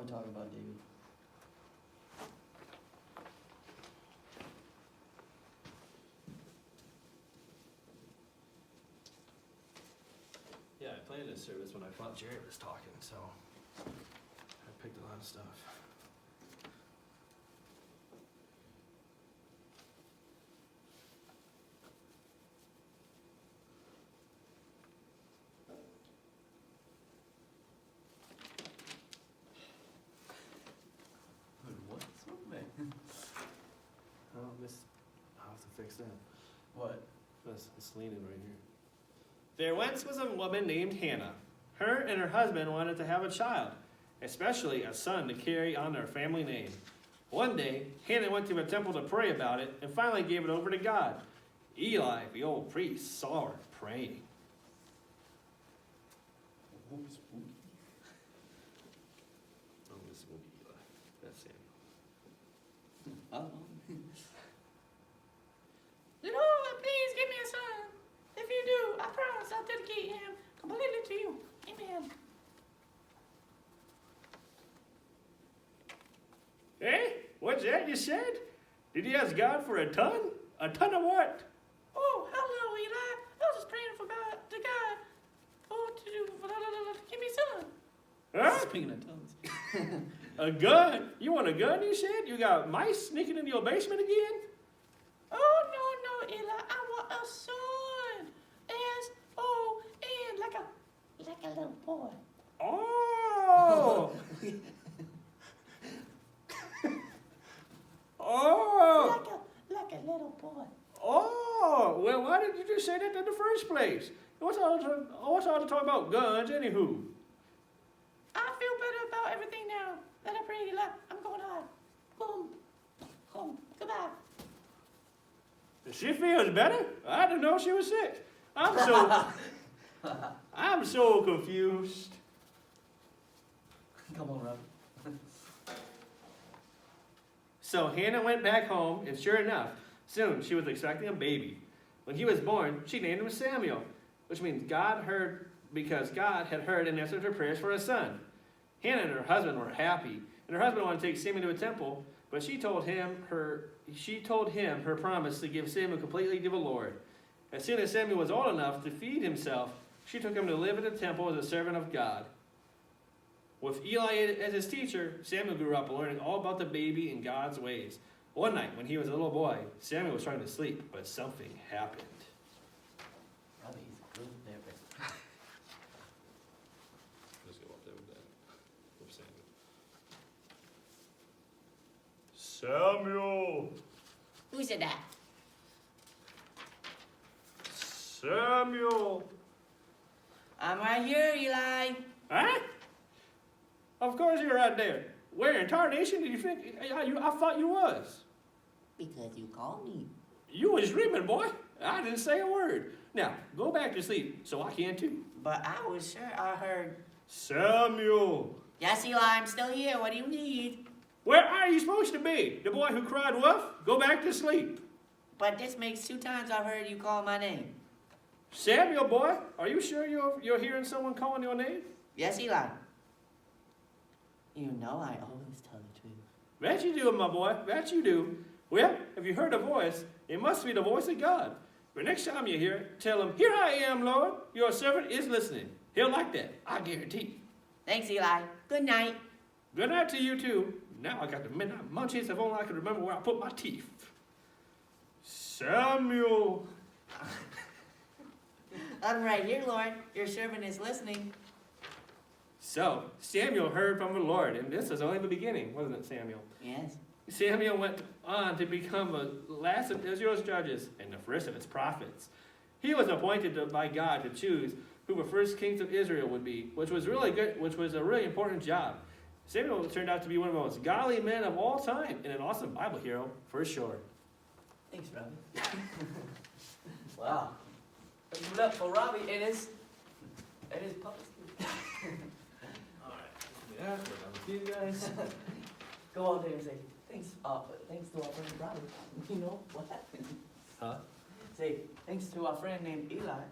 to talk about David. Yeah, I planned this service when I thought Jared was talking, so I picked a lot of stuff. What's up, man? Oh, I'll have to fix that. What? It's leaning right here. There once was a woman named Hannah. Her and her husband wanted to have a child, especially a son to carry on their family name. One day, Hannah went to a temple to pray about it and finally gave it over to God. Eli, the old priest, saw her praying. Who's spooky? Oh, this will be Eli. That's Samuel. Lord, please give me a son. If you do, I promise I'll dedicate him completely to you. Amen. Hey, what's that you said? Did you ask God for a ton? A ton of what? Oh, hello, Eli. I was just praying for God, to God. Oh, to give me a son. Huh? Speaking of tongues. A gun? You want a gun, you said? You got mice sneaking into your basement again? Oh, no, Eli. I want a son. S-O-N, like a little boy. Oh! Oh! Like a little boy. Oh! Well, why did you just say that in the first place? What's all the talk about guns, anywho? I feel better about everything now that I prayed, Eli. I'm going home. Boom. Home. Goodbye. She feels better? I didn't know she was sick. I'm so confused. Come on, Robin. So Hannah went back home, and sure enough, soon she was expecting a baby. When he was born, she named him Samuel, which means God heard, because God had heard and answered her prayers for a son. Hannah and her husband were happy, and her husband wanted to take Samuel to a temple, but she told him her promise to give Samuel completely to the Lord. As soon as Samuel was old enough to feed himself, she took him to live in the temple as a servant of God. With Eli as his teacher, Samuel grew up learning all about the baby and God's ways. One night, when he was a little boy, Samuel was trying to sleep, but something happened. Robbie, he's a good therapist. Let's go up there with that. Samuel! Who said that? Samuel! I'm right here, Eli. Huh? Of course you're right there. Where in tarnation did you think I thought you was? Because you called me. You was dreaming, boy. I didn't say a word. Now, go back to sleep so I can too. But I was sure I heard. Samuel! Yes, Eli, I'm still here. What do you need? Where are you supposed to be? The boy who cried wolf? Go back to sleep. But this makes 2 times I've heard you call my name. Samuel, boy, are you sure you're hearing someone calling your name? Yes, Eli. You know I always tell the truth. That you do, my boy. That you do. Well, if you heard a voice, it must be the voice of God. But next time you hear it, tell him, "Here I am, Lord. Your servant is listening." He'll like that, I guarantee. Thanks, Eli. Good night. Good night to you, too. Now I got the midnight munchies if only I could remember where I put my teeth. Samuel. I'm right here, Lord. Your servant is listening. So, Samuel heard from the Lord, and this was only the beginning, wasn't it, Samuel? Yes. Samuel went on to become the last of Israel's judges and the first of its prophets. He was appointed by God to choose who the first kings of Israel would be, which was really good, which was a really important job. Samuel turned out to be one of the most godly men of all time and an awesome Bible hero for sure. Thanks, Robbie. Wow. Give it up for Robbie and his puppet. Alright, yeah, we're done with you guys. Go out there and say, thanks to our friend Robbie. You know what happened? Huh? Say, thanks to our friend named Eli.